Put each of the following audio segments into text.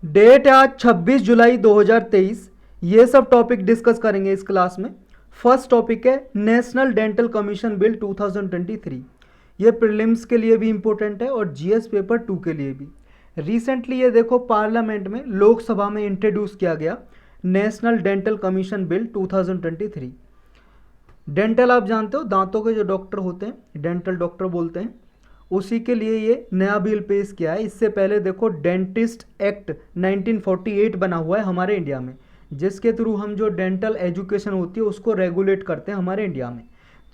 Date है आज 26 जुलाई 2023। ये सब टॉपिक डिस्कस करेंगे इस क्लास में। फर्स्ट टॉपिक है नेशनल डेंटल कमीशन बिल 2023। ये प्रीलिम्स के लिए भी इम्पोर्टेंट है और जीएस पेपर 2 के लिए भी। रिसेंटली ये देखो पार्लियामेंट में लोकसभा में इंट्रोड्यूस किया गया national dental commission bill 2023। Dental आप जानते हो, दांतों के जो डॉक्टर होते हैं डेंटल डॉक्टर बोलते हैं, उसी के लिए ये नया बिल पेश किया है। इससे पहले देखो डेंटिस्ट एक्ट 1948 बना हुआ है हमारे इंडिया में, जिसके थ्रू हम जो डेंटल एजुकेशन होती है उसको रेगुलेट करते हैं हमारे इंडिया में।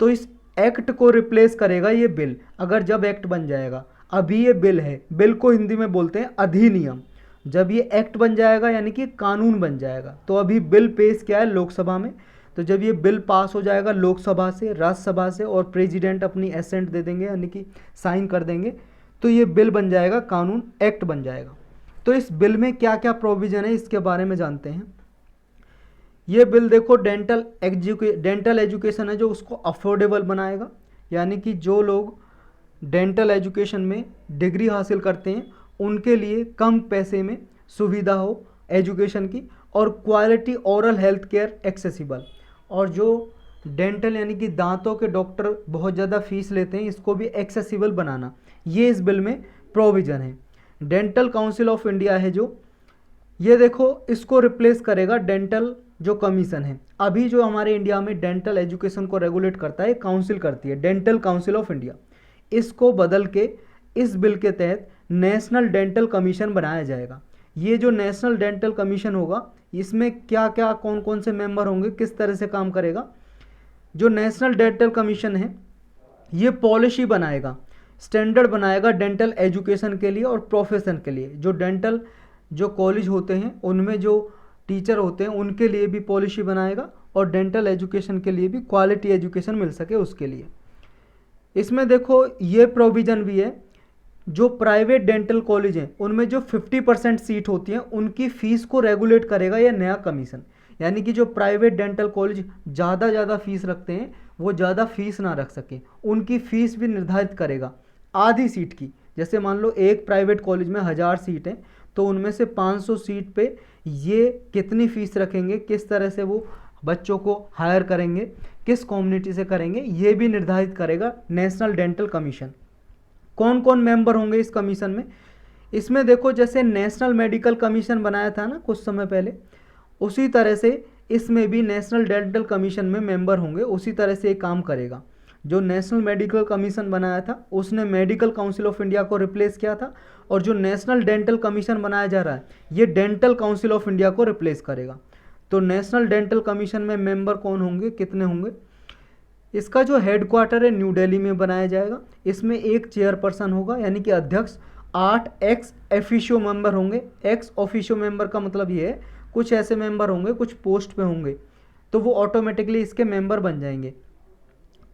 तो इस एक्ट को रिप्लेस करेगा ये बिल, अगर जब एक्ट बन जाएगा। अभी ये बिल है, बिल को हिंदी में बोलते हैं अधिनियम। जब ये एक्ट बन जाएगा यानी कि कानून बन जाएगा। तो अभी बिल पेश किया है लोकसभा में। तो जब ये बिल पास हो जाएगा लोकसभा से, राज्यसभा से, और प्रेसिडेंट अपनी एसेंट दे देंगे यानी कि साइन कर देंगे, तो ये बिल बन जाएगा, कानून एक्ट बन जाएगा। तो इस बिल में क्या क्या प्रोविज़न है इसके बारे में जानते हैं। ये बिल देखो डेंटल एजुकेशन है जो उसको अफोर्डेबल बनाएगा, यानी कि जो लोग डेंटल एजुकेशन में डिग्री हासिल करते हैं उनके लिए कम पैसे में सुविधा हो एजुकेशन की, और quality oral health care accessible. और जो डेंटल यानी कि दांतों के डॉक्टर बहुत ज़्यादा फीस लेते हैं, इसको भी एक्सेसिबल बनाना, ये इस बिल में प्रोविज़न है। डेंटल काउंसिल ऑफ इंडिया है जो, ये देखो इसको रिप्लेस करेगा डेंटल जो कमीशन है। अभी जो हमारे इंडिया में डेंटल एजुकेशन को रेगुलेट करता है काउंसिल करती है, डेंटल काउंसिल ऑफ इंडिया। इसको बदल के इस बिल के तहत नेशनल डेंटल कमीशन बनाया जाएगा। ये जो नेशनल डेंटल कमीशन होगा इसमें क्या क्या कौन कौन से मेंबर होंगे, किस तरह से काम करेगा। जो नेशनल डेंटल कमीशन है ये पॉलिसी बनाएगा, स्टैंडर्ड बनाएगा डेंटल एजुकेशन के लिए और प्रोफेशन के लिए। जो डेंटल जो कॉलेज होते हैं उनमें जो टीचर होते हैं उनके लिए भी पॉलिसी बनाएगा, और डेंटल एजुकेशन के लिए भी क्वालिटी एजुकेशन मिल सके उसके लिए। इसमें देखो ये प्रोविज़न भी है, जो प्राइवेट डेंटल कॉलेज हैं उनमें जो 50% सीट होती हैं उनकी फ़ीस को रेगुलेट करेगा यह नया कमीशन। यानी कि जो प्राइवेट डेंटल कॉलेज ज़्यादा फ़ीस रखते हैं वो ज़्यादा फीस ना रख सकें, उनकी फ़ीस भी निर्धारित करेगा आधी सीट की। जैसे मान लो एक प्राइवेट कॉलेज में 1000 सीट हैं, तो उनमें से 500 सीट पे ये कितनी फ़ीस रखेंगे, किस तरह से वो बच्चों को हायर करेंगे, किस कम्युनिटी से करेंगे, ये भी निर्धारित करेगा नेशनल डेंटल कमीशन। कौन कौन मेंबर होंगे इस कमीशन में, इसमें देखो जैसे नेशनल मेडिकल कमीशन बनाया था ना कुछ समय पहले, उसी तरह से इसमें भी नेशनल डेंटल कमीशन में मेंबर होंगे, उसी तरह से एक काम करेगा। जो नेशनल मेडिकल कमीशन बनाया था उसने मेडिकल काउंसिल ऑफ इंडिया को रिप्लेस किया था, और जो नेशनल डेंटल कमीशन बनाया जा रहा है ये डेंटल काउंसिल ऑफ इंडिया को रिप्लेस करेगा। तो नेशनल डेंटल कमीशन में मेंबर कौन होंगे, कितने होंगे। इसका जो हेडक्वार्टर है न्यू दिल्ली में बनाया जाएगा। इसमें एक चेयरपर्सन होगा यानी कि अध्यक्ष, 8 एक्स ऑफिशियो मेंबर होंगे। एक्स ऑफिशियो मेंबर का मतलब ये है कुछ ऐसे मेंबर होंगे कुछ पोस्ट पे होंगे तो वो ऑटोमेटिकली इसके मेंबर बन जाएंगे।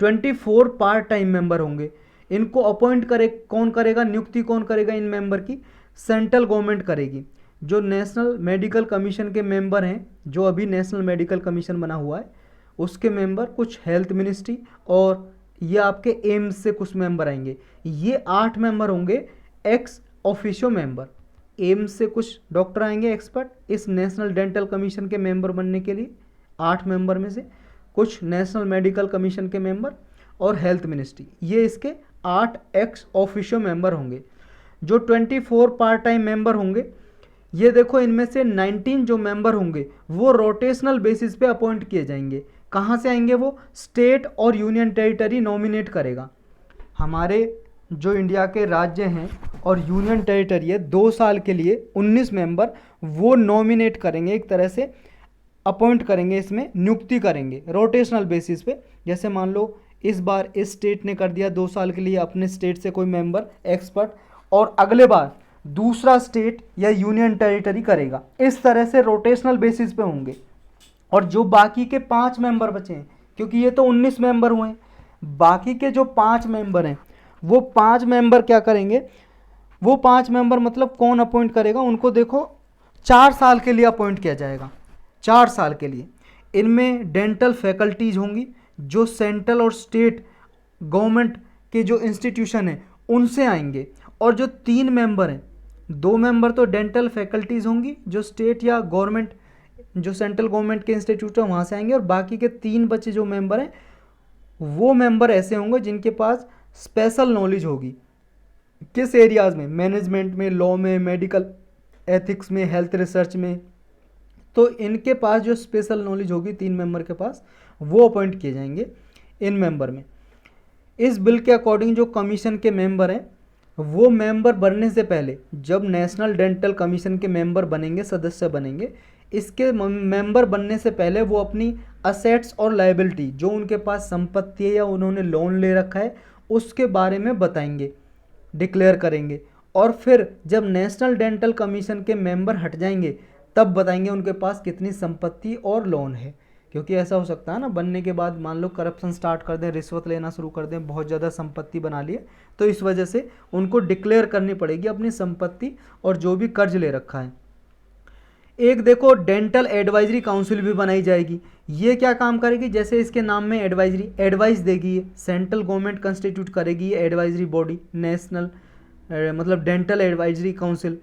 24 पार्ट टाइम मेंबर होंगे। इनको अपॉइंट कौन करेगा, नियुक्ति कौन करेगा इन मेंबर की, सेंट्रल गवर्नमेंट करेगी। जो नेशनल मेडिकल कमीशन के मेंबर हैं, जो अभी नेशनल मेडिकल कमीशन बना हुआ है उसके मेंबर कुछ हेल्थ मिनिस्ट्री, और ये आपके एम्स से कुछ मेंबर आएंगे। ये 8 मेंबर होंगे एक्स ऑफिशियो मेंबर। एम्स से कुछ डॉक्टर आएंगे एक्सपर्ट इस नेशनल डेंटल कमीशन के मेंबर बनने के लिए, 8 मेंबर में से कुछ नेशनल मेडिकल कमीशन के मेंबर और हेल्थ मिनिस्ट्री, ये इसके 8 एक्स ऑफिशियो मेंबर होंगे। जो 24 पार्ट टाइम मेंबर होंगे, ये देखो इनमें से 19 जो मेंबर होंगे वो रोटेशनल बेसिस पे अपॉइंट किए जाएंगे। कहाँ से आएंगे वो, स्टेट और यूनियन टेरिटरी नॉमिनेट करेगा। हमारे जो इंडिया के राज्य हैं और यूनियन टेरिटरी है 2 साल के लिए 19 मेंबर वो नॉमिनेट करेंगे, एक तरह से अपॉइंट करेंगे, इसमें नियुक्ति करेंगे रोटेशनल बेसिस पे। जैसे मान लो इस बार इस स्टेट ने कर दिया 2 साल के लिए अपने स्टेट से कोई मेंबर एक्सपर्ट, और अगले बार दूसरा स्टेट या यूनियन टेरिटरी करेगा। इस तरह से रोटेशनल बेसिस पे होंगे। और जो बाकी के 5 मेंबर बचे हैं, क्योंकि ये तो 19 मेंबर हुए हैं, बाकी के जो 5 मेंबर हैं वो 5 मेंबर क्या करेंगे, वो 5 मेंबर मतलब कौन अपॉइंट करेगा उनको, देखो 4 साल के लिए अपॉइंट किया जाएगा, 4 साल के लिए। इनमें डेंटल फैकल्टीज होंगी जो सेंट्रल और स्टेट गवर्नमेंट के जो इंस्टीट्यूशन हैं उनसे आएंगे। और जो 3 मेंबर हैं 2 मेंबर तो डेंटल फैकल्टीज़ होंगी जो स्टेट या गवर्नमेंट, जो सेंट्रल गवर्नमेंट के इंस्टीट्यूट है वहाँ से आएंगे, और बाकी के 3 बचे जो मेंबर हैं वो मेंबर ऐसे होंगे जिनके पास स्पेशल नॉलेज होगी। किस एरियाज़ में? मैनेजमेंट में, लॉ में, मेडिकल एथिक्स में, हेल्थ रिसर्च में। तो इनके पास जो स्पेशल नॉलेज होगी 3 मेंबर के पास, वो अपॉइंट किए जाएंगे इन मेंबर में। इस बिल के अकॉर्डिंग जो कमीशन के मेंबर हैं वो मेंबर बनने से पहले, जब नेशनल डेंटल कमीशन के मेंबर बनेंगे, सदस्य बनेंगे, इसके मेंबर बनने से पहले वो अपनी असेट्स और लायबिलिटी, जो उनके पास संपत्ति है या उन्होंने लोन ले रखा है, उसके बारे में बताएंगे, डिक्लेयर करेंगे। और फिर जब नेशनल डेंटल कमीशन के मेंबर हट जाएंगे तब बताएंगे उनके पास कितनी संपत्ति और लोन है। क्योंकि ऐसा हो सकता है ना, बनने के बाद मान लो करप्शन स्टार्ट कर दें, रिश्वत लेना शुरू कर दें, बहुत ज़्यादा संपत्ति बना लिए, तो इस वजह से उनको डिक्लेयर करनी पड़ेगी अपनी संपत्ति और जो भी कर्ज ले रखा है। एक देखो डेंटल एडवाइजरी काउंसिल भी बनाई जाएगी। ये क्या काम करेगी? जैसे इसके नाम में एडवाइजरी, एडवाइस देगी, ये सेंट्रल गवर्नमेंट कंस्टिट्यूट करेगी ये एडवाइजरी बॉडी, नेशनल मतलब डेंटल एडवाइजरी काउंसिल।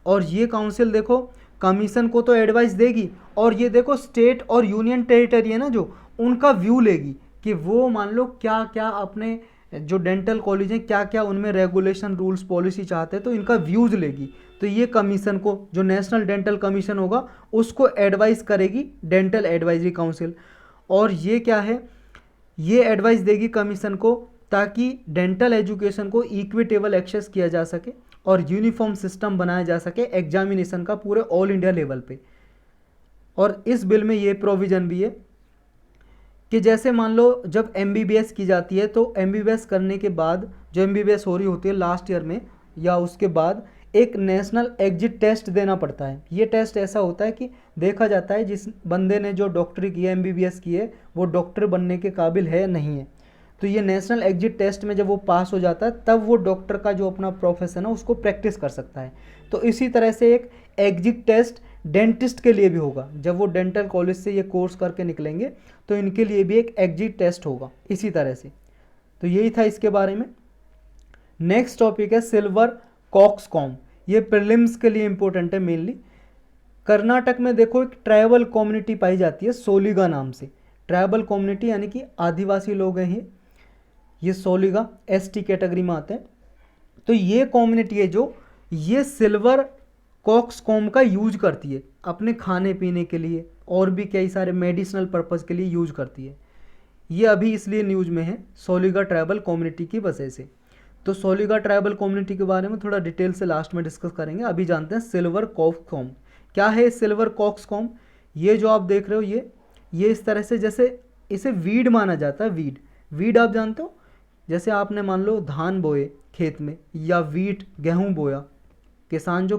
और ये काउंसिल देखो कमीशन को तो एडवाइस देगी, और ये देखो स्टेट और यूनियन टेरिटरी है ना जो, उनका व्यू लेगी कि वो मान लो क्या क्या अपने जो डेंटल कॉलेज हैं क्या क्या उनमें रेगुलेशन, रूल्स, पॉलिसी चाहते हैं, तो इनका व्यूज़ लेगी। तो ये कमीशन को, जो नेशनल डेंटल कमीशन होगा, उसको एडवाइस करेगी डेंटल एडवाइजरी काउंसिल। और ये क्या है? ये एडवाइस देगी कमीशन को ताकि डेंटल एजुकेशन को इक्विटेबल एक्सेस किया जा सके और यूनिफॉर्म सिस्टम बनाया जा सके एग्जामिनेशन का पूरे ऑल इंडिया लेवल पे। और इस बिल में ये प्रोविज़न भी है कि जैसे मान लो जब MBBS की जाती है, तो MBBS करने के बाद जो MBBS हो रही होती है लास्ट ईयर में या उसके बाद, एक नेशनल एग्जिट टेस्ट देना पड़ता है। ये टेस्ट ऐसा होता है कि देखा जाता है जिस बंदे ने जो डॉक्टरी की है, MBBS की है, वो डॉक्टर बनने के काबिल है या नहीं है। तो ये नेशनल एग्जिट टेस्ट में जब वो पास हो जाता है तब वो डॉक्टर का जो अपना प्रोफेशन है उसको प्रैक्टिस कर सकता है। तो इसी तरह से एक एग्जिट टेस्ट डेंटिस्ट के लिए भी होगा। जब वो डेंटल कॉलेज से ये कोर्स करके निकलेंगे तो इनके लिए भी एक एग्जिट टेस्ट होगा इसी तरह से। तो यही था इसके बारे में। नेक्स्ट टॉपिक है सिल्वर कॉक्सकॉम। ये प्रीलिम्स के लिए इंपॉर्टेंट है मेनली। कर्नाटक में देखो एक ट्राइबल कम्युनिटी पाई जाती है सोलिगा नाम से। ट्राइबल कम्युनिटी यानी कि आदिवासी लोग हैं ये सोलिगा ST कैटेगरी में आते हैं। तो ये कम्युनिटी है जो ये सिल्वर कॉक्सकॉम का यूज करती है अपने खाने पीने के लिए और भी कई सारे मेडिसिनल पर्पज़ के लिए यूज करती है। ये अभी इसलिए न्यूज़ में है सोलिगा ट्राइबल कम्युनिटी की वजह से। तो सोलिगा ट्राइबल कम्युनिटी के बारे में थोड़ा डिटेल से लास्ट में डिस्कस करेंगे। अभी जानते हैं सिल्वर कॉक्सकॉम क्या है। सिल्वर कॉक्सकॉम ये जो आप देख रहे हो ये इस तरह से, जैसे इसे वीड माना जाता है। वीड आप जानते हो, जैसे आपने मान लो धान बोए खेत में या वीट गेहूं बोया, किसान जो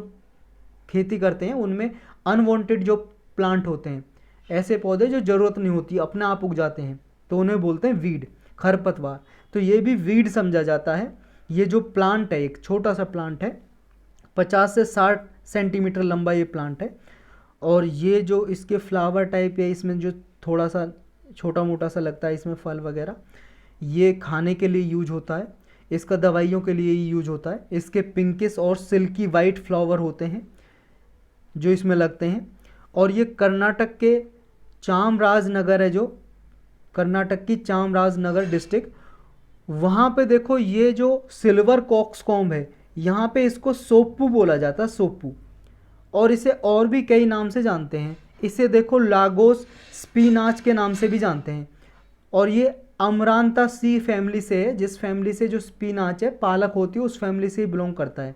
खेती करते हैं उनमें अनवांटेड जो प्लांट होते हैं, ऐसे पौधे जो ज़रूरत नहीं होती अपने आप उग जाते हैं, तो उन्हें बोलते हैं वीड, खरपतवार। तो ये भी वीड समझा जाता है। ये जो प्लांट है एक छोटा सा प्लांट है, 50 से 60 सेंटीमीटर लंबा ये प्लांट है। और ये जो इसके फ्लावर टाइप है, इसमें जो थोड़ा सा छोटा मोटा सा लगता है इसमें फल वगैरह, ये खाने के लिए यूज होता है। इसका दवाइयों के लिए यूज होता है। इसके पिंकिश और सिल्की वाइट फ्लावर होते हैं जो इसमें लगते हैं। और ये कर्नाटक के चामराजनगर है, जो कर्नाटक की चामराजनगर डिस्ट्रिक्ट, वहाँ पे देखो ये जो सिल्वर कॉक्सकॉम है यहाँ पे इसको सोप्पू बोला जाता है, सोप्पू। और इसे और भी कई नाम से जानते हैं। इसे देखो लागोस स्पिनाच के नाम से भी जानते हैं। और ये अमरांतासी फैमिली से है, जिस फैमिली से जो स्पिनाच है पालक होती है उस फैमिली से ही बिलोंग करता है।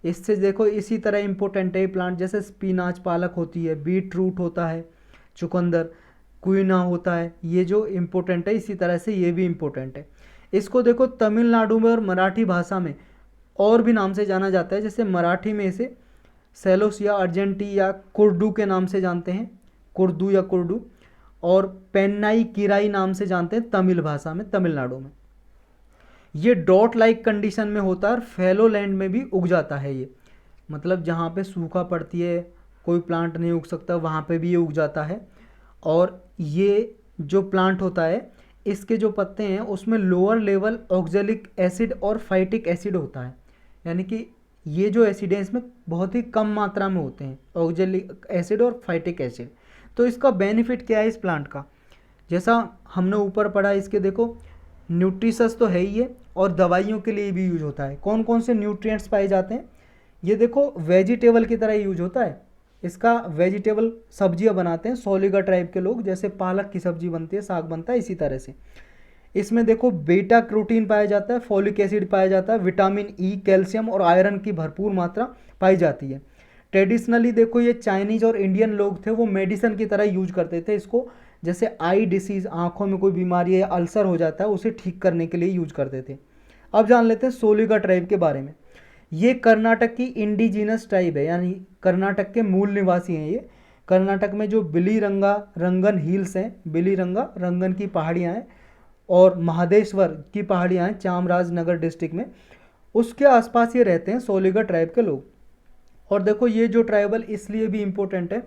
इससे देखो इसी तरह इंपॉर्टेंट है प्लांट, जैसे स्पिनाच पालक होती है, बीट रूट होता है, चुकंदर, क्विना होता है, ये जो इम्पोर्टेंट है इसी तरह से ये भी इम्पोर्टेंट है। इसको देखो तमिलनाडु में और मराठी भाषा में और भी नाम से जाना जाता है। जैसे मराठी में इसे सेलोसिया अर्जेंटी या कुर्डू के नाम से जानते हैं, कुर्दू या कुर्डू। और पेन्नाई किराई नाम से जानते हैं तमिल भाषा में, तमिलनाडु में। ये डॉट लाइक कंडीशन में होता है और फैलो लैंड में भी उग जाता है ये, मतलब जहाँ पे सूखा पड़ती है कोई प्लांट नहीं उग सकता वहाँ पे भी ये उग जाता है। और ये जो प्लांट होता है इसके जो पत्ते हैं उसमें लोअर लेवल ऑक्जेलिक एसिड और फाइटिक एसिड होता है, यानी कि ये जो एसिड है इसमें बहुत ही कम मात्रा में होते हैं, ऑक्जेलिक एसिड और फाइटिक एसिड। तो इसका बेनिफिट क्या है इस प्लांट का, जैसा हमने ऊपर पढ़ा, इसके देखो न्यूट्रिशस तो है ही है और दवाइयों के लिए भी यूज होता है। कौन कौन से न्यूट्रिएंट्स पाए जाते हैं, ये देखो वेजिटेबल की तरह यूज होता है, इसका वेजिटेबल सब्जियां बनाते हैं सोलिगा ट्राइब के लोग, जैसे पालक की सब्जी बनती है, साग बनता है, इसी तरह से। इसमें देखो बीटा कैरोटीन पाया जाता है, फॉलिक एसिड पाया जाता है, विटामिन ई, कैल्शियम और आयरन की भरपूर मात्रा पाई जाती है। ट्रेडिशनली देखो ये चाइनीज और इंडियन लोग थे वो मेडिसिन की तरह यूज करते थे इसको, जैसे आई डिसीज, आंखों में कोई बीमारी है, अल्सर हो जाता है, उसे ठीक करने के लिए यूज करते थे। अब जान लेते हैं सोलिगा ट्राइब के बारे में। ये कर्नाटक की इंडिजीनस ट्राइब है, यानी कर्नाटक के मूल निवासी हैं ये। कर्नाटक में जो बिलीरंगा रंगन हिल्स हैं, बिलीरंगा रंगन की पहाड़ियाँ हैं और महादेश्वर की पहाड़ियाँ हैं चामराजनगर डिस्ट्रिक्ट में, उसके आसपास ये रहते हैं सोलिगा ट्राइब के लोग। और देखो ये जो ट्राइबल इसलिए भी इम्पोर्टेंट है,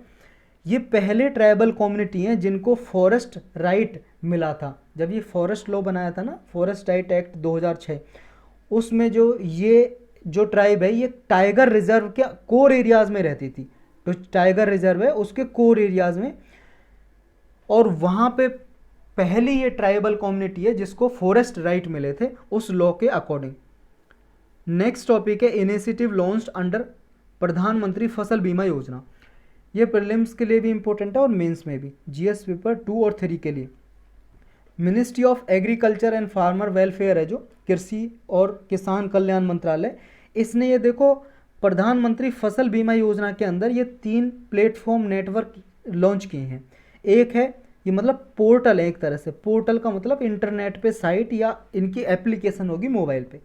ये पहले ट्राइबल कम्युनिटी हैं जिनको फॉरेस्ट राइट मिला था। जब ये फॉरेस्ट लॉ बनाया था ना, फॉरेस्ट राइट एक्ट 2006, उसमें जो ये जो ट्राइब है ये टाइगर रिजर्व के कोर एरियाज में रहती थी। तो टाइगर रिजर्व है उसके कोर एरियाज में, और वहाँ पे पहली ये ट्राइबल कम्युनिटी है जिसको फॉरेस्ट राइट मिले थे उस लॉ के अकॉर्डिंग। नेक्स्ट टॉपिक है इनिशिएटिव लॉन्च्ड अंडर प्रधानमंत्री फसल बीमा योजना। ये प्रीलिम्स के लिए भी इंपॉर्टेंट है और मेंस में भी, जीएस पेपर 2 और 3 के लिए। Ministry of agriculture and farmer welfare है जो कृषि और किसान कल्याण मंत्रालय, इसने ये देखो प्रधानमंत्री फसल बीमा योजना के अंदर ये 3 प्लेटफॉर्म नेटवर्क लॉन्च किए हैं। एक है ये मतलब पोर्टल है, एक तरह से पोर्टल का मतलब इंटरनेट पे साइट या इनकी एप्लीकेशन होगी मोबाइल पे।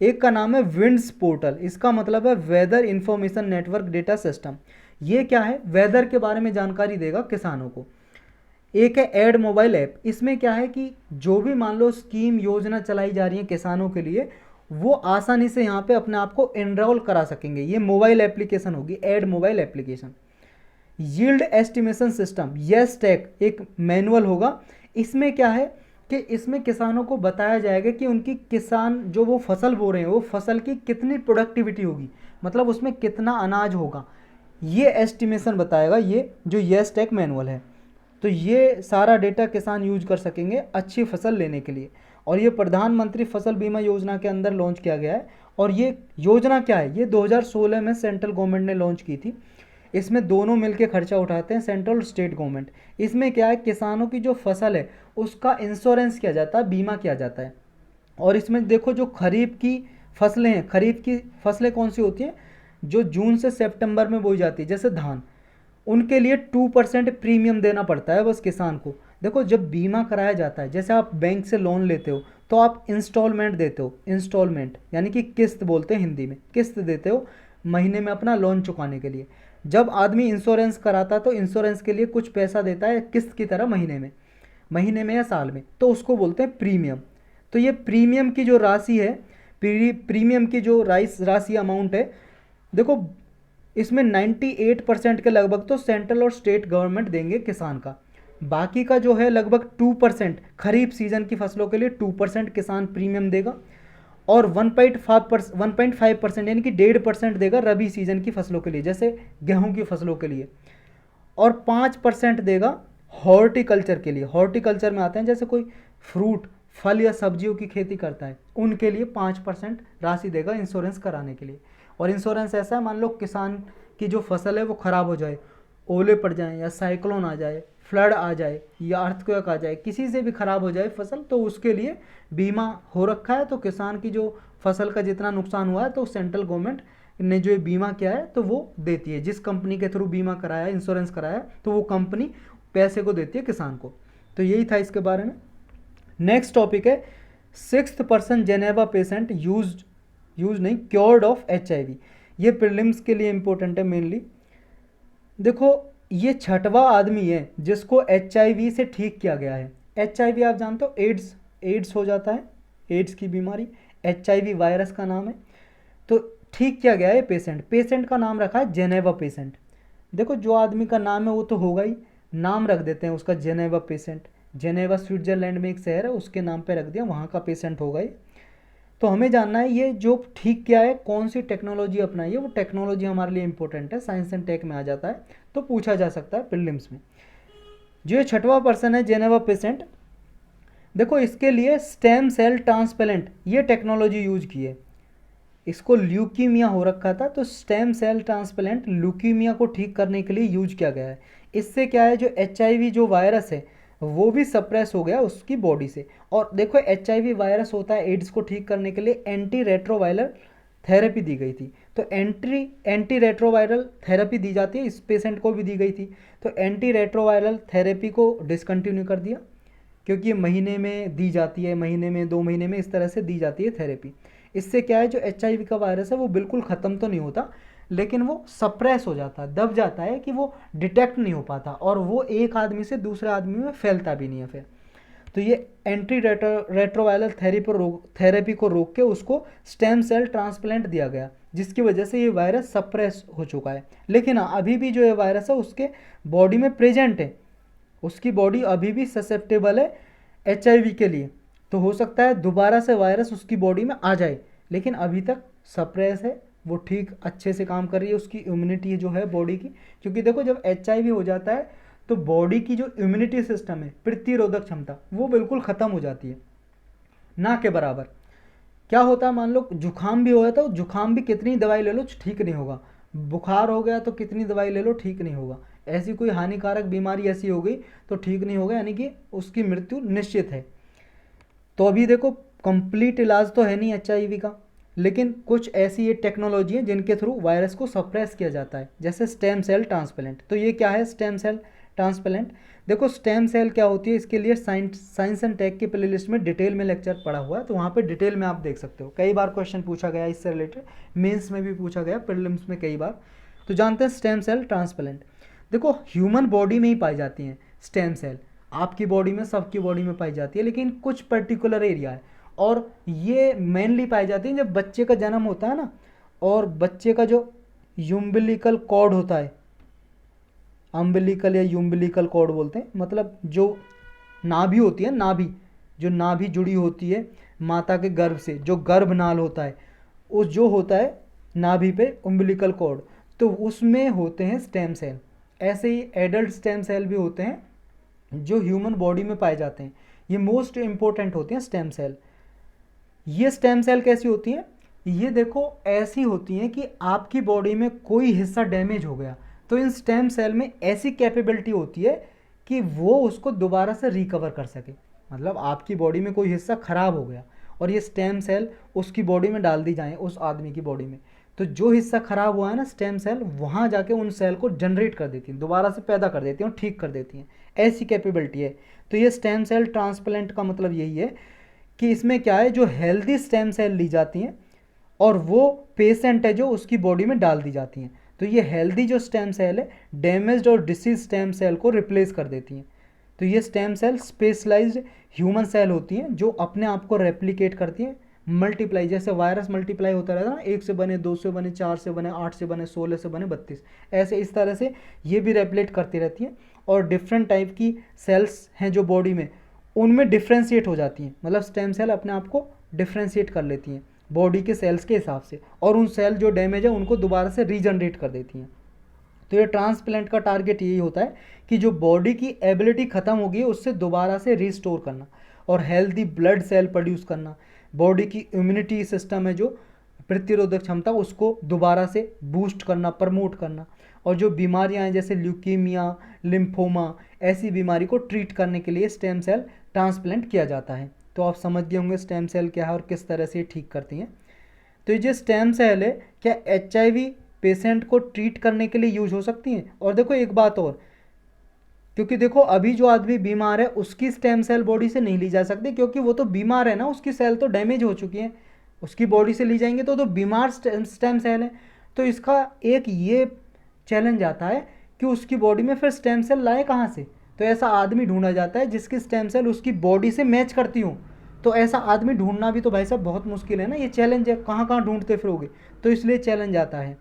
एक का नाम है विंड्स पोर्टल, इसका मतलब है weather information network data system. ये क्या है, वेदर के बारे में जानकारी देगा किसानों को। एक है एड मोबाइल ऐप, इसमें क्या है कि जो भी मान लो स्कीम योजना चलाई जा रही है किसानों के लिए, वो आसानी से यहाँ पे अपने आप को एनरोल करा सकेंगे। ये मोबाइल एप्लीकेशन होगी, एड mobile application. Yield estimation system YES tech एक मैनुअल होगा। इसमें क्या है कि इसमें किसानों को बताया जाएगा कि उनकी किसान जो वो फसल बो रहे हैं वो फसल की कितनी प्रोडक्टिविटी होगी, मतलब उसमें कितना अनाज होगा, ये एस्टिमेशन बताएगा ये जो यस टेक मैनुअल है। तो ये सारा डेटा किसान यूज कर सकेंगे अच्छी फसल लेने के लिए। और ये प्रधानमंत्री फसल बीमा योजना के अंदर लॉन्च किया गया है। और ये योजना क्या है, ये 2016 में सेंट्रल गवर्नमेंट ने लॉन्च की थी। इसमें दोनों मिलकर खर्चा उठाते हैं, सेंट्रल और स्टेट गवर्नमेंट। इसमें क्या है, किसानों की जो फसल है उसका इंश्योरेंस किया जाता है, बीमा किया जाता है। और इसमें देखो जो खरीफ की फसलें हैं, खरीफ की फसलें कौन सी होती हैं, जो जून से सितंबर में बोई जाती है, जैसे धान, उनके लिए 2% प्रीमियम देना पड़ता है बस किसान को। देखो जब बीमा कराया जाता है, जैसे आप बैंक से लोन लेते हो तो आप इंस्टॉलमेंट देते हो, इंस्टॉलमेंट यानी कि किस्त बोलते हैं हिंदी में, किस्त देते हो महीने में अपना लोन चुकाने के लिए। जब आदमी इंश्योरेंस कराता है तो इंश्योरेंस के लिए कुछ पैसा देता है किस्त की तरह महीने में या साल में, तो उसको बोलते हैं प्रीमियम। तो ये प्रीमियम की जो राशि है, प्रीमियम की जो राशि अमाउंट है, देखो इसमें 98% के लगभग तो सेंट्रल और स्टेट गवर्नमेंट देंगे किसान का। बाकी का जो है लगभग 2% खरीफ सीजन की फसलों के लिए 2% किसान प्रीमियम देगा, और 1.5% यानी कि 1.5% देगा रबी सीजन की फसलों के लिए, जैसे गेहूं की फसलों के लिए, और 5% देगा हॉर्टिकल्चर के लिए। हॉर्टिकल्चर में आते हैं जैसे कोई फ्रूट, फल या सब्जियों की खेती करता है, उनके लिए 5% राशि देगा इंश्योरेंस कराने के लिए। और इंश्योरेंस ऐसा है, मान लो किसान की जो फसल है वो ख़राब हो जाए, ओले पड़ जाएं या साइक्लोन आ जाए, फ्लड आ जाए या अर्थक्वेक आ जाए, किसी से भी ख़राब हो जाए फसल, तो उसके लिए बीमा हो रखा है। तो किसान की जो फसल का जितना नुकसान हुआ है तो सेंट्रल गवर्नमेंट ने जो ये बीमा किया है तो वो देती है। जिस कंपनी के थ्रू बीमा कराया, इंश्योरेंस कराया, तो वो कंपनी पैसे को देती है किसान को। तो यही था इसके बारे में। नेक्स्ट टॉपिक है 6th person Geneva patient use नहीं क्योर्ड ऑफ HIV। ये प्रीलिम्स के लिए इंपॉर्टेंट है मेनली। देखो ये 6वां आदमी है जिसको HIV से ठीक किया गया है। HIV आप जानते हो, एड्स हो जाता है, एड्स की बीमारी, HIV वायरस का नाम है। तो ठीक किया गया है पेशेंट का नाम रखा है जेनेवा पेशेंट। देखो जो आदमी का नाम है वो तो होगा ही, नाम रख देते हैं उसका जेनेवा पेशेंट। जेनेवा स्विट्जरलैंड में एक शहर है, उसके नाम पे रख दिया, वहाँ का पेशेंट होगा ही। तो हमें जानना है ये जो ठीक क्या है, कौन सी टेक्नोलॉजी अपनाई है, वो टेक्नोलॉजी हमारे लिए इंपॉर्टेंट है, साइंस एंड टेक में आ जाता है, तो पूछा जा सकता है प्रीलिम्स में। जो ये छठवां पर्सन है जेनेवा पेसेंट, देखो इसके लिए स्टेम सेल ट्रांसप्लांट ये टेक्नोलॉजी यूज की है। इसको ल्यूकीमिया हो रखा था, तो स्टेम सेल ट्रांसप्लांट ल्यूकीमिया को ठीक करने के लिए यूज किया गया है। इससे क्या है, जो HIV जो वायरस है वो भी सप्रेस हो गया उसकी बॉडी से। और देखो HIV वायरस होता है, एड्स को ठीक करने के लिए एंटी रेट्रोवायरल थेरेपी दी गई थी। तो एंटी रेट्रोवायरल थेरेपी दी जाती है, इस पेशेंट को भी दी गई थी। तो एंटी रेट्रोवायरल थेरेपी को डिसकंटिन्यू कर दिया, क्योंकि ये महीने में दी जाती है, महीने में 2 महीने में इस तरह से दी जाती है थेरेपी। इससे क्या है, जो HIV का वायरस है वो बिल्कुल ख़त्म तो नहीं होता, लेकिन वो सप्रेस हो जाता है, दब जाता है कि वो डिटेक्ट नहीं हो पाता, और वो एक आदमी से दूसरे आदमी में फैलता भी नहीं है फिर। तो ये एंटी रेट्रोवायरल थेरेपी को रोक के उसको स्टेम सेल ट्रांसप्लांट दिया गया, जिसकी वजह से ये वायरस सप्रेस हो चुका है। लेकिन अभी भी जो ये वायरस है उसके बॉडी में प्रेजेंट है, उसकी बॉडी अभी भी ससेप्टेबल है HIV के लिए। तो हो सकता है दोबारा से वायरस उसकी बॉडी में आ जाए, लेकिन अभी तक सप्रेस है, वो ठीक अच्छे से काम कर रही है उसकी इम्यूनिटी जो है बॉडी की। क्योंकि देखो जब HIV हो जाता है तो बॉडी की जो इम्यूनिटी सिस्टम है, प्रतिरोधक क्षमता, वो बिल्कुल ख़त्म हो जाती है, ना के बराबर। क्या होता है, मान लो जुकाम भी हुआ तो जुकाम भी कितनी दवाई ले लो ठीक नहीं होगा, बुखार हो गया तो कितनी दवाई ले लो ठीक नहीं होगा, ऐसी कोई हानिकारक बीमारी ऐसी हो गई तो ठीक नहीं होगा, यानी कि उसकी मृत्यु निश्चित है। तो अभी देखो कंप्लीट इलाज तो है नहीं HIV का, लेकिन कुछ ऐसी ये टेक्नोलॉजी है जिनके थ्रू वायरस को सप्रेस किया जाता है, जैसे स्टेम सेल ट्रांसप्लांट। तो ये क्या है स्टेम सेल ट्रांसप्लांट? देखो स्टेम सेल क्या होती है, इसके लिए साइंस एंड टेक की प्लेलिस्ट में डिटेल में लेक्चर पड़ा हुआ है, तो वहाँ पे डिटेल में आप देख सकते हो। कई बार क्वेश्चन पूछा गया इससे रिलेटेड, मेंस में भी पूछा गया, प्रीलिम्स में कई बार। तो जानते हैं स्टेम सेल ट्रांसप्लांट। देखो ह्यूमन बॉडी में ही पाई जाती हैं स्टेम सेल, आपकी बॉडी में, सबकी बॉडी में पाई जाती है, लेकिन कुछ पर्टिकुलर एरिया है, और ये मेनली पाई जाती है जब बच्चे का जन्म होता है ना, और बच्चे का जो यूम्बिलिकल कॉर्ड होता है, अम्बिलिकल या यूम्बिलिकल कॉर्ड बोलते हैं, मतलब जो नाभि होती है, नाभि जो नाभि जुड़ी होती है माता के गर्भ से, जो गर्भनाल होता है, उस जो होता है नाभि पे उम्बिलिकल कॉर्ड, तो उसमें होते हैं स्टेम सेल। ऐसे ही एडल्ट स्टेम सेल भी होते हैं जो ह्यूमन बॉडी में पाए जाते हैं, ये मोस्ट इंपॉर्टेंट होती हैं स्टेम सेल। ये स्टेम सेल कैसी होती हैं, ये देखो ऐसी होती हैं कि आपकी बॉडी में कोई हिस्सा डैमेज हो गया, तो इन स्टेम सेल में ऐसी कैपेबिलिटी होती है कि वो उसको दोबारा से रिकवर कर सके। मतलब आपकी बॉडी में कोई हिस्सा खराब हो गया और ये स्टेम सेल उसकी बॉडी में डाल दी जाए, उस आदमी की बॉडी में, तो जो हिस्सा खराब हुआ है ना, स्टेम सेल वहाँ जाके उन सेल को जनरेट कर देती हैं, दोबारा से पैदा कर देती हैं और ठीक कर देती हैं, ऐसी कैपेबिलिटी है। तो ये स्टेम सेल ट्रांसप्लांट का मतलब यही है कि इसमें क्या है, जो हेल्दी स्टेम सेल ली जाती हैं और वो पेशेंट है जो उसकी बॉडी में डाल दी जाती हैं, तो ये हेल्दी जो स्टेम सेल है डैमेज्ड और डिसीज स्टेम सेल को रिप्लेस कर देती हैं। तो ये stem cell specialized human cell होती हैं जो अपने आप को रेप्लिकेट करती हैं, मल्टीप्लाई, जैसे वायरस मल्टीप्लाई होता रहता है ना, 1 से बने, 2 से बने, 4 से बने, 8 से बने, 16 से बने, 32, ऐसे इस तरह से ये भी रेप्लिकेट करती रहती हैं। और डिफरेंट टाइप की सेल्स हैं जो बॉडी में, उनमें डिफ्रेंशिएट हो जाती हैं, मतलब स्टेम सेल अपने आप को डिफ्रेंशिएट कर लेती हैं बॉडी के सेल्स के हिसाब से, और उन सेल जो डैमेज है उनको दोबारा से रीजनरेट कर देती हैं। तो ये ट्रांसप्लांट का टारगेट यही होता है कि जो बॉडी की एबिलिटी ख़त्म हो गई है उससे दोबारा से रिस्टोर करना, और हेल्दी ब्लड सेल प्रोड्यूस करना, बॉडी की इम्यूनिटी सिस्टम है जो प्रतिरोधक क्षमता, उसको दोबारा से बूस्ट करना, प्रमोट करना, और जो बीमारियां हैं जैसे ल्यूकीमिया, लिम्फोमा, ऐसी बीमारी को ट्रीट करने के लिए स्टेम सेल ट्रांसप्लांट किया जाता है। तो आप समझ गए होंगे स्टेम सेल क्या है और किस तरह से ठीक करती हैं। तो ये जो स्टेम सेल है क्या HIV पेशेंट को ट्रीट करने के लिए यूज हो सकती हैं? और देखो एक बात और, क्योंकि देखो अभी जो आदमी बीमार है उसकी स्टेम सेल बॉडी से नहीं ली जा सकती, क्योंकि वो तो बीमार है ना, उसकी सेल तो डैमेज हो चुकी है, उसकी बॉडी से ली जाएंगे तो बीमार स्टेम सेल है। तो इसका एक ये चैलेंज आता है कि उसकी बॉडी में फिर स्टेम सेल लाए कहाँ से, तो ऐसा आदमी ढूंढा जाता है जिसकी स्टेम सेल उसकी बॉडी से मैच करती हो। तो ऐसा आदमी ढूंढना भी तो भाई साहब बहुत मुश्किल है ना, ये चैलेंज है, कहाँ कहाँ ढूंढते फिरोगे, तो इसलिए चैलेंज आता है।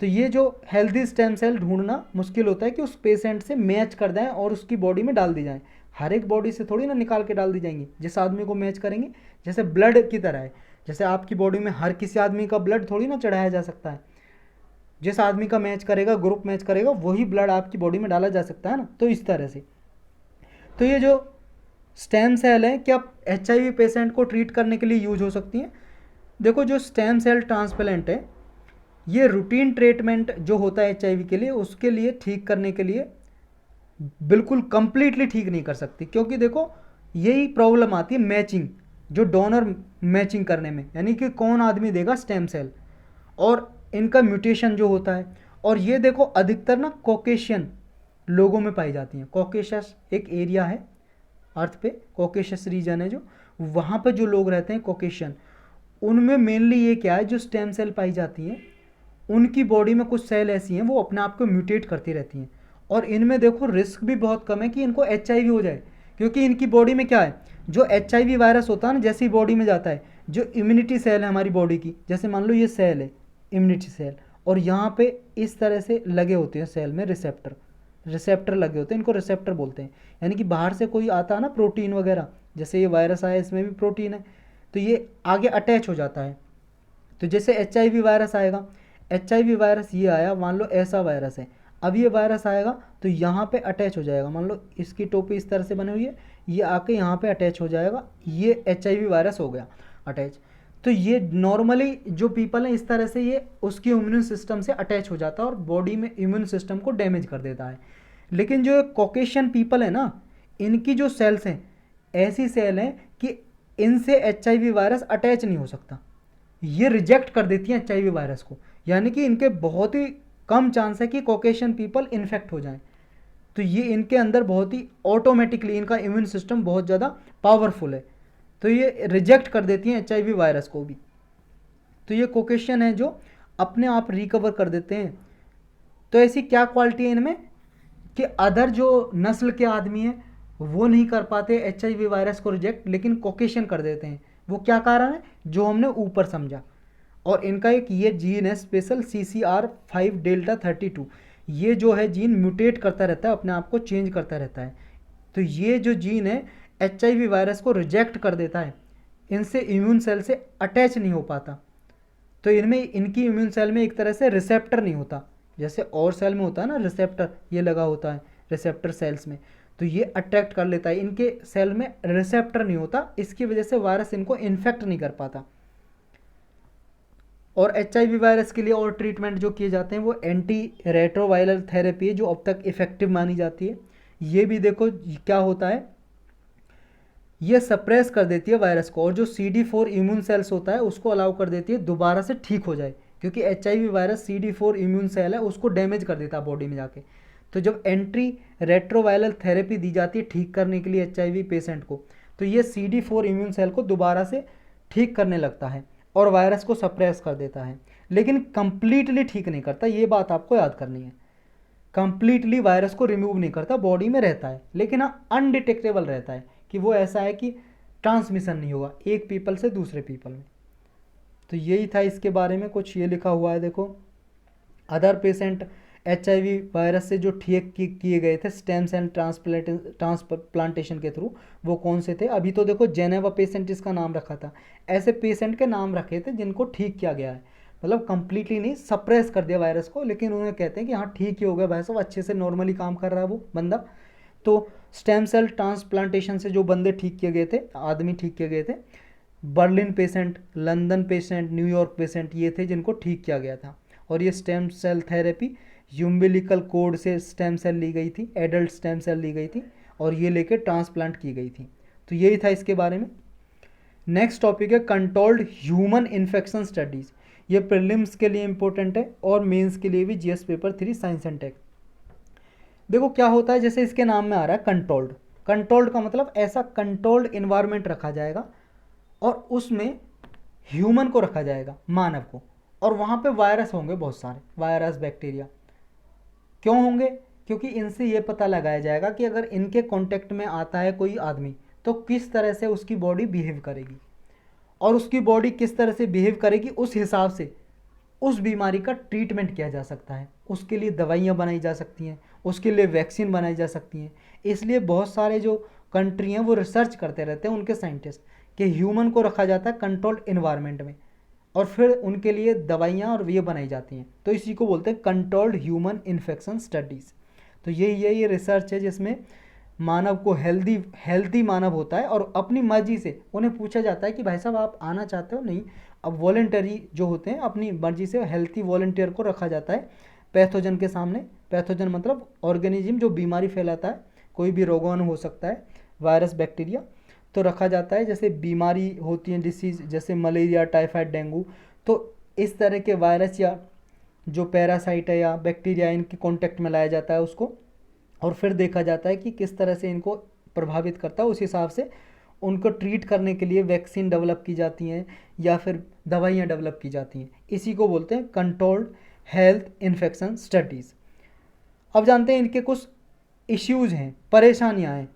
तो ये जो हेल्दी स्टेम सेल ढूंढना मुश्किल होता है कि उस पेशेंट से मैच कर दें और उसकी बॉडी में डाल दी जाए। हर एक बॉडी से थोड़ी ना निकाल के डाल दी जाएंगी, जिस आदमी को मैच करेंगे, जैसे ब्लड की तरह है, जैसे आपकी बॉडी में हर किसी आदमी का ब्लड थोड़ी ना चढ़ाया जा सकता है, जिस आदमी का मैच करेगा, ग्रुप मैच करेगा, वही ब्लड आपकी बॉडी में डाला जा सकता है ना। तो इस तरह से तो ये जो स्टेम सेल है क्या HIV पेशेंट को ट्रीट करने के लिए यूज हो सकती हैं। देखो जो स्टेम सेल ट्रांसप्लांट है ये रूटीन ट्रीटमेंट जो होता है HIV के लिए, उसके लिए ठीक करने के लिए बिल्कुल कंप्लीटली ठीक नहीं कर सकती, क्योंकि देखो यही प्रॉब्लम आती है मैचिंग, जो डोनर मैचिंग करने में, यानी कि कौन आदमी देगा स्टेम सेल, और इनका म्यूटेशन जो होता है। और ये देखो अधिकतर ना कॉकेशियन लोगों में पाई जाती हैं। कॉकेशस एक एरिया है अर्थ पे, कॉकेशस रीजन है जो, वहाँ पे जो लोग रहते हैं कॉकेशियन, उनमें मेनली ये क्या है, जो स्टेम सेल पाई जाती हैं उनकी बॉडी में कुछ सेल ऐसी हैं वो अपने आप को म्यूटेट करती रहती हैं, और इनमें देखो रिस्क भी बहुत कम है कि इनको HIV हो जाए, क्योंकि इनकी बॉडी में क्या है, जो HIV वायरस होता है ना, जैसे ही बॉडी में जाता है, जो इम्यूनिटी सेल है हमारी बॉडी की, जैसे मान लो ये सेल है इम्यूनिटी सेल, और यहाँ पे इस तरह से लगे होते हैं सेल में रिसेप्टर लगे होते हैं, इनको रिसेप्टर बोलते हैं। यानी कि बाहर से कोई आता है ना प्रोटीन वगैरह, जैसे ये वायरस आया इसमें भी प्रोटीन है, तो ये आगे अटैच हो जाता है। तो जैसे HIV वायरस आएगा, HIV वायरस ये आया, मान लो ऐसा वायरस है, अब ये वायरस आएगा तो यहाँ पे अटैच हो जाएगा, मान लो इसकी टोपी इस तरह से बनी हुई है, ये आके यहाँ पे अटैच हो जाएगा, ये HIV वायरस हो गया अटैच। तो ये नॉर्मली जो पीपल हैं इस तरह से ये उसकी इम्यून सिस्टम से अटैच हो जाता है और बॉडी में इम्यून सिस्टम को डैमेज कर देता है। लेकिन जो कॉकेशियन पीपल है ना, इनकी जो सेल्स हैं ऐसी सेल हैं कि इनसे HIV वायरस अटैच नहीं हो सकता, ये रिजेक्ट कर देती हैं HIV वायरस को, यानी कि इनके बहुत ही कम चांस है कि कॉकेशियन पीपल इन्फेक्ट हो जाएं। तो ये इनके अंदर बहुत ही ऑटोमेटिकली इनका इम्यून सिस्टम बहुत ज़्यादा पावरफुल है, तो ये रिजेक्ट कर देती हैं HIV वायरस को भी। तो ये कॉकेशियन है जो अपने आप रिकवर कर देते हैं। तो ऐसी क्या क्वालिटी है इनमें कि अदर जो नस्ल के आदमी हैं वो नहीं कर पाते HIV वायरस को रिजेक्ट, लेकिन कॉकेशियन कर देते हैं। वो क्या कारण है जो हमने ऊपर समझा। और इनका एक ये जीन है स्पेशल CCR5 डेल्टा 32, ये जो है जीन म्यूटेट करता रहता है, अपने आप को चेंज करता रहता है। तो ये जो जीन है HIV वायरस को रिजेक्ट कर देता है, इनसे इम्यून सेल से अटैच नहीं हो पाता। तो इनमें इनकी इम्यून सेल में एक तरह से रिसेप्टर नहीं होता, जैसे और सेल में होता है ना रिसेप्टर, ये लगा होता है रिसेप्टर सेल्स में, तो ये अट्रैक्ट कर लेता है, इनके सेल में रिसेप्टर नहीं होता, इसकी वजह से वायरस इनको इन्फेक्ट नहीं कर पाता। और HIV वायरस के लिए और ट्रीटमेंट जो किए जाते हैं वो एंटी रेट्रोवायरल थेरेपी है, जो अब तक इफेक्टिव मानी जाती है। ये भी देखो क्या होता है, ये सप्रेस कर देती है वायरस को, और जो CD4 इम्यून सेल्स होता है उसको अलाउ कर देती है दोबारा से ठीक हो जाए, क्योंकि HIV virus CD4 immune cell है उसको डैमेज कर देता है बॉडी में जाके। तो जब एंटी रेट्रोवायरल थेरेपी दी जाती है ठीक करने के लिए HIV पेशेंट को, तो ये CD4 इम्यून सेल को दोबारा से ठीक करने लगता है और वायरस को सप्रेस कर देता है, लेकिन कंप्लीटली ठीक नहीं करता, ये बात आपको याद करनी है। कंप्लीटली वायरस को रिमूव नहीं करता, बॉडी में रहता है, लेकिन हाँ अनडिटेक्टेबल रहता है, कि वो ऐसा है कि ट्रांसमिशन नहीं होगा एक पीपल से दूसरे पीपल में। तो यही था इसके बारे में, कुछ ये लिखा हुआ है देखो, अदर पेशेंट HIV वायरस से जो ठीक किए गए थे स्टेम सेल ट्रांसप्लांटेशन के थ्रू, वो कौन से थे। अभी तो देखो जेनेवा पेशेंट इसका नाम रखा था, ऐसे पेशेंट के नाम रखे थे जिनको ठीक किया गया है, मतलब कंप्लीटली नहीं सप्रेस कर दिया वायरस को, लेकिन उन्हें कहते हैं कि हाँ ठीक ही हो गया भाई साहब, अच्छे से नॉर्मली काम कर रहा है वो बंदा। तो स्टेम सेल ट्रांसप्लांटेशन से जो बंदे ठीक किए गए थे, आदमी ठीक किए गए थे, Berlin patient, London patient, New York patient, ये थे जिनको ठीक किया गया था। और ये स्टेम सेल थेरेपी यूम्बिलिकल कोड से स्टेम सेल ली गई थी, एडल्ट स्टेम सेल ली गई थी, और ये लेके ट्रांसप्लांट की गई थी। तो यही था इसके बारे में। नेक्स्ट टॉपिक है कंट्रोल्ड ह्यूमन इन्फेक्शन स्टडीज़। ये प्रीलिम्स के लिए इंपॉर्टेंट है और मेंस के लिए भी, GS paper 3 science and tech. देखो क्या होता है, जैसे इसके नाम में आ रहा है कंट्रोल्ड, कंट्रोल्ड का मतलब ऐसा कंट्रोल्ड इन्वायरमेंट रखा जाएगा और उसमें ह्यूमन को रखा जाएगा, मानव को, और वहाँ पे वायरस होंगे, बहुत सारे वायरस बैक्टीरिया। क्यों होंगे, क्योंकि इनसे ये पता लगाया जाएगा कि अगर इनके कांटेक्ट में आता है कोई आदमी तो किस तरह से उसकी बॉडी बिहेव करेगी, और उसकी बॉडी किस तरह से बिहेव करेगी उस हिसाब से उस बीमारी का ट्रीटमेंट किया जा सकता है, उसके लिए दवाइयाँ बनाई जा सकती हैं, उसके लिए वैक्सीन बनाई जा सकती हैं। इसलिए बहुत सारे जो कंट्री हैं वो रिसर्च करते रहते हैं, उनके साइंटिस्ट, कि ह्यूमन को रखा जाता है कंट्रोल्ड इन्वायरमेंट में और फिर उनके लिए दवाइयाँ और ये बनाई जाती हैं, तो इसी को बोलते हैं कंट्रोल्ड ह्यूमन इन्फेक्शन स्टडीज़। तो ये रिसर्च है जिसमें मानव को हेल्दी मानव होता है और अपनी मर्जी से उन्हें पूछा जाता है कि भाई साहब आप आना चाहते हो, नहीं, अब वॉलंटरी जो होते हैं अपनी मर्जी से हेल्थी वॉलंटियर को रखा जाता है पैथोजन के सामने। पैथोजन मतलब ऑर्गेनिज्म जो बीमारी फैलाता है, कोई भी रोगाणु हो सकता है, वायरस, बैक्टीरिया, तो रखा जाता है। जैसे बीमारी होती है डिसीज़, जैसे मलेरिया, टाइफाइड, डेंगू, तो इस तरह के वायरस या जो पैरासाइट है या बैक्टीरिया, इनके कांटेक्ट में लाया जाता है उसको, और फिर देखा जाता है कि किस तरह से इनको प्रभावित करता है। उस हिसाब से उनको ट्रीट करने के लिए वैक्सीन डेवलप की जाती हैं या फिर दवाइयाँ डेवलप की जाती हैं। इसी को बोलते हैं कंट्रोल्ड हेल्थ इन्फेक्शन स्टडीज़। अब जानते हैं इनके कुछ इश्यूज़ हैं, परेशानियाँ हैं।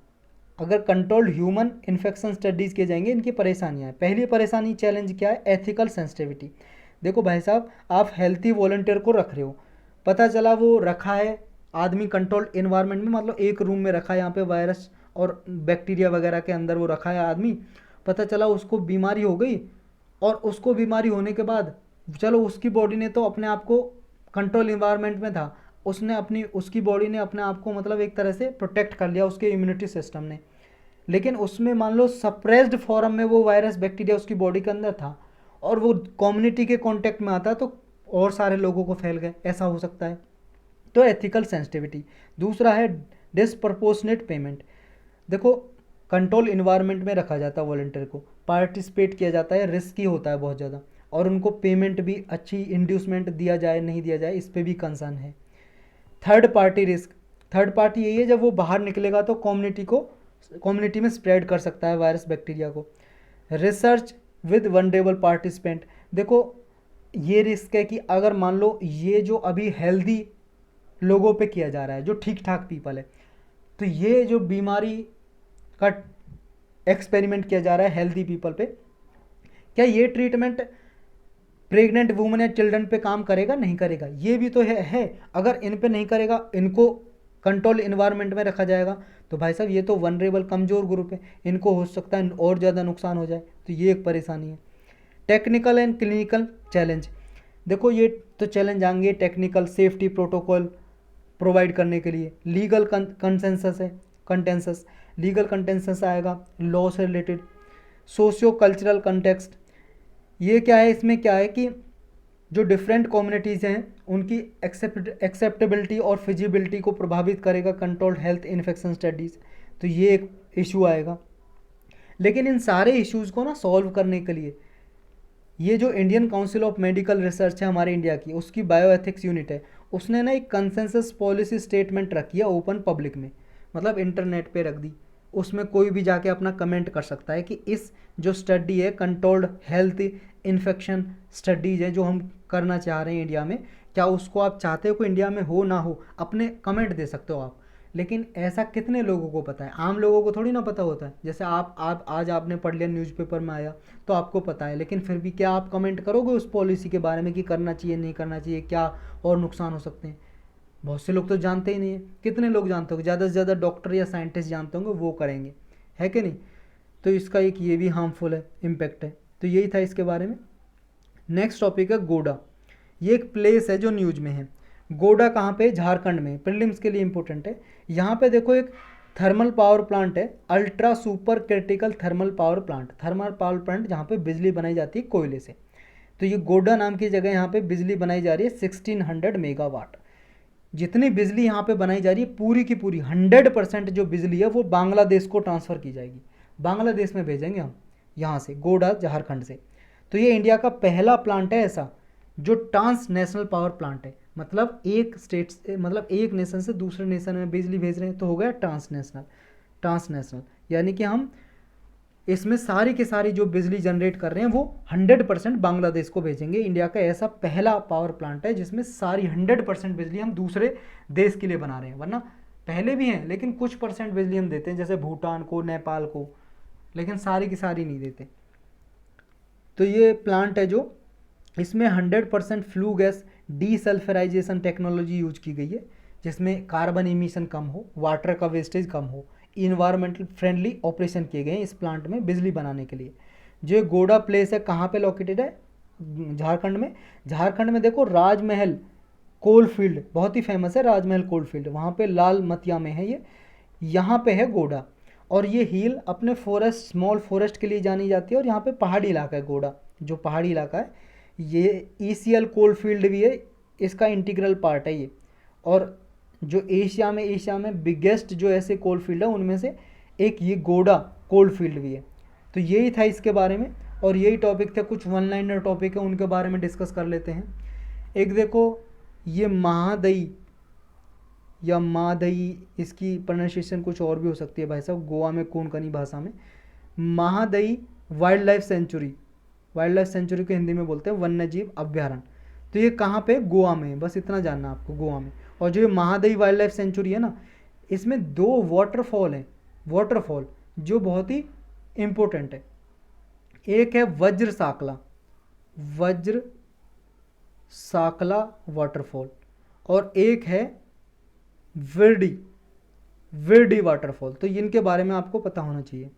अगर कंट्रोल्ड ह्यूमन इन्फेक्शन स्टडीज़ किए जाएंगे, इनकी परेशानियाँ हैं। पहली परेशानी, चैलेंज क्या है? Ethical sensitivity. देखो भाई साहब, आप हेल्थी वॉलंटियर को रख रहे हो, पता चला वो रखा है आदमी कंट्रोल्ड इन्वायरमेंट में, मतलब एक रूम में रखा है, यहाँ पे वायरस और बैक्टीरिया वगैरह के अंदर वो रखा है आदमी, पता चला उसको बीमारी हो गई, और उसको बीमारी होने के बाद चलो उसकी बॉडी ने तो अपने आप को कंट्रोल इन्वायरमेंट में था, उसकी बॉडी ने अपने आप को मतलब एक तरह से प्रोटेक्ट कर लिया, उसके इम्यूनिटी सिस्टम ने, लेकिन उसमें मान लो सप्रेस्ड फॉर्म में वो वायरस बैक्टीरिया उसकी बॉडी के अंदर था और वो कम्युनिटी के कांटेक्ट में आता तो और सारे लोगों को फैल गए, ऐसा हो सकता है। तो एथिकल सेंसिटिविटी। दूसरा है डिसप्रपोर्शनेट पेमेंट। देखो, कंट्रोल इन्वायरमेंट में रखा जाता है वॉलंटियर को, पार्टिसिपेट किया जाता है, रिस्की होता है बहुत ज़्यादा, और उनको पेमेंट भी अच्छी इंड्यूसमेंट दिया जाए नहीं दिया जाए, इस पर भी कंसर्न है। Third party risk. Third party यही है, जब वो बाहर निकलेगा तो कम्युनिटी में स्प्रेड कर सकता है वायरस, बैक्टीरिया को। Research with vulnerable participant. देखो, ये रिस्क है कि अगर मान लो ये जो अभी हेल्दी लोगों पे किया जा रहा है, जो ठीक ठाक पीपल है, तो ये जो बीमारी का एक्सपेरिमेंट किया जा रहा है हेल्दी पीपल पे, क्या ये ट्रीटमेंट प्रेग्नेंट वुमेन या चिल्ड्रन पे काम करेगा? नहीं करेगा। ये भी तो है। अगर इन पे नहीं करेगा, इनको कंट्रोल इन्वायरमेंट में रखा जाएगा, तो भाई साहब ये तो वनरेबल कमज़ोर ग्रुप है, इनको हो सकता है और ज़्यादा नुकसान हो जाए, तो ये एक परेशानी है। Technical and clinical challenge. देखो, ये तो चैलेंज आएंगे टेक्निकल सेफ्टी प्रोटोकॉल प्रोवाइड करने के लिए। लीगल कंटेंसस लीगल कंटेंसस आएगा, लॉ से रिलेटेड। सोशियो कल्चरल कंटेक्स्ट, ये क्या है, इसमें क्या है कि जो डिफरेंट कम्युनिटीज़ हैं उनकी एक्सेप्टेबिलिटी और फिजिबिलिटी को प्रभावित करेगा कंट्रोल्ड हेल्थ इन्फेक्शन स्टडीज़, तो ये एक इशू आएगा। लेकिन इन सारे इश्यूज़ को ना सॉल्व करने के लिए ये जो Indian council of medical research है हमारे इंडिया की, उसकी बायोएथिक्स यूनिट है, उसने ना एक कंसेंसस पॉलिसी स्टेटमेंट रखी है ओपन पब्लिक में, मतलब इंटरनेट पे रख दी। उसमें कोई भी जाके अपना कमेंट कर सकता है कि इस जो स्टडी है कंट्रोल्ड हेल्थ इन्फेक्शन स्टडीज है जो हम करना चाह रहे हैं इंडिया में, क्या उसको आप चाहते हो कि इंडिया में हो ना हो, अपने कमेंट दे सकते हो आप। लेकिन ऐसा कितने लोगों को पता है? आम लोगों को थोड़ी ना पता होता है। जैसे आप आज आपने पढ़ लिया, न्यूज़पेपर में आया तो आपको पता है, लेकिन फिर भी क्या आप कमेंट करोगे उस पॉलिसी के बारे में कि करना चाहिए नहीं करना चाहिए, क्या और नुकसान हो सकते हैं? बहुत से लोग तो जानते ही नहीं है। कितने लोग जानते होंगे? ज़्यादा से ज़्यादा डॉक्टर या साइंटिस्ट जानते होंगे, वो करेंगे, है कि नहीं? तो इसका एक ये भी हार्मफुल है, इम्पैक्ट है। तो यही था इसके बारे में। नेक्स्ट टॉपिक है गोडा। ये एक प्लेस है जो न्यूज में है। गोडा कहाँ पे? झारखंड में। प्रीलिम्स के लिए इंपॉर्टेंट है। यहाँ पे देखो एक थर्मल पावर प्लांट है, ultra super critical thermal power plant जहाँ पे बिजली बनाई जाती है कोयले से। तो ये गोडा नाम की जगह यहाँ पे बिजली बनाई जा रही है 1600 मेगावाट। जितनी बिजली यहाँ पे बनाई जा रही है पूरी की पूरी 100% जो बिजली है वो बांग्लादेश को ट्रांसफ़र की जाएगी, बांग्लादेश में भेजेंगे हम यहाँ से, गोडा झारखंड से। तो ये इंडिया का पहला प्लांट है ऐसा जो ट्रांस नेशनल पावर प्लांट है, मतलब एक स्टेट से, मतलब एक नेशन से दूसरे नेशन में बिजली भेज रहे हैं, तो हो गया ट्रांसनेशनल। यानी कि हम इसमें सारी की सारी जो बिजली जनरेट कर रहे हैं वो 100% बांग्लादेश को भेजेंगे। इंडिया का ऐसा पहला पावर प्लांट है जिसमें सारी 100% बिजली हम दूसरे देश के लिए बना रहे हैं। वरना पहले भी हैं लेकिन कुछ परसेंट बिजली हम देते हैं, जैसे भूटान को, नेपाल को, लेकिन सारी की सारी नहीं देते। तो ये प्लांट है जो इसमें 100% flue gas desulphurisation technology use की गई है, जिसमें कार्बन इमिशन कम हो, वाटर का वेस्टेज कम हो, इन्वायरमेंटल फ्रेंडली ऑपरेशन किए गए हैं इस प्लांट में बिजली बनाने के लिए। जो गोडा प्लेस है कहाँ पे लोकेटेड है? झारखंड में। झारखंड में देखो राजमहल कोल फील्ड बहुत ही फेमस है, राजमहल कोल फील्ड, वहाँ पे लाल मतिया में है ये, यहाँ पे है गोडा। और ये हिल अपने फॉरेस्ट, स्मॉल फॉरेस्ट के लिए जानी जाती है, और यहाँ पे पहाड़ी इलाका है गोडा, जो पहाड़ी इलाका है। ये ईसीएल कोल फील्ड भी है, इसका इंटीग्रल पार्ट है ये। और जो एशिया में बिगेस्ट जो ऐसे कोल फील्ड है उनमें से एक ये गोडा कोल फील्ड भी है। तो यही था इसके बारे में, और यही टॉपिक थे, कुछ वन लाइनर टॉपिक है उनके बारे में डिस्कस कर लेते हैं। एक देखो ये महादई या मादई, इसकी प्रोनाउंसिएशन कुछ और भी हो सकती है भाई साहब, गोवा में कोंकणी भाषा में। Mahadayi wild life sanctuary, wild life sanctuary को हिंदी में बोलते हैं वन्य जीव अभ्यारण्य। तो ये कहाँ पे? गोवा में, बस इतना जानना आपको, गोवा में। और जो ये महादई वाइल्ड लाइफ सेंचुरी है ना, इसमें 2 वाटरफॉल हैं, वाटरफॉल जो बहुत ही इम्पोर्टेंट है। एक है वज्र साकला वाटरफॉल, और एक है विरडी वाटरफॉल। तो इनके बारे में आपको पता होना चाहिए।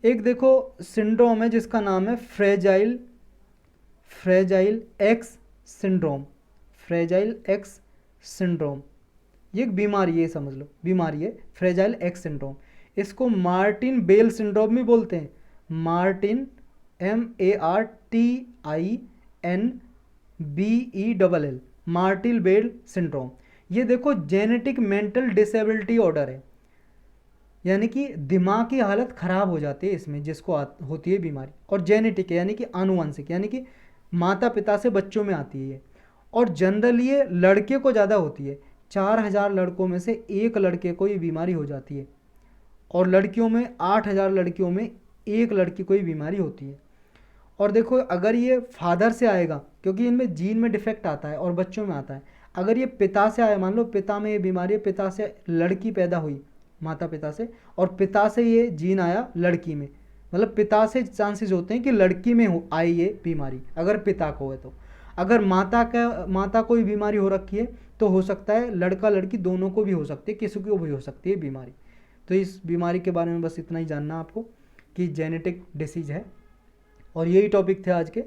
एक देखो सिंड्रोम है जिसका नाम है फ्रेजाइल एक्स सिंड्रोम। ये एक बीमारी है, समझ लो बीमारी है, फ्रेजाइल एक्स सिंड्रोम। इसको मार्टिन बेल सिंड्रोम भी बोलते हैं, Martin MARTINBELL, Martin Bell syndrome. ये देखो जेनेटिक मेंटल डिसेबिलिटी ऑर्डर है, यानी कि दिमाग की हालत ख़राब हो जाती है इसमें जिसको होती है बीमारी। और जेनेटिक है यानी कि आनुवंशिक, यानी कि माता पिता से बच्चों में आती है ये। और जनरली ये लड़के को ज़्यादा होती है, 4000 लड़कों में से एक लड़के को ये बीमारी हो जाती है, और लड़कियों में 8000 लड़कियों में एक लड़की को ये बीमारी होती है। और देखो अगर ये फादर से आएगा, क्योंकि इनमें जीन में डिफेक्ट आता है और बच्चों में आता है, अगर ये पिता से आए, मान लो पिता में ये बीमारी है, पिता से लड़की पैदा हुई माता पिता से, और पिता से ये जीन आया लड़की में, मतलब पिता से चांसेस होते हैं कि लड़की में हो आई ये बीमारी, अगर पिता को है तो। अगर माता को भी बीमारी हो रखी है तो हो सकता है लड़का लड़की दोनों को भी हो सकती है, किसी को भी हो सकती है बीमारी। तो इस बीमारी के बारे में बस इतना ही जानना आपको कि जेनेटिक डिसीज है। और यही टॉपिक थे आज के।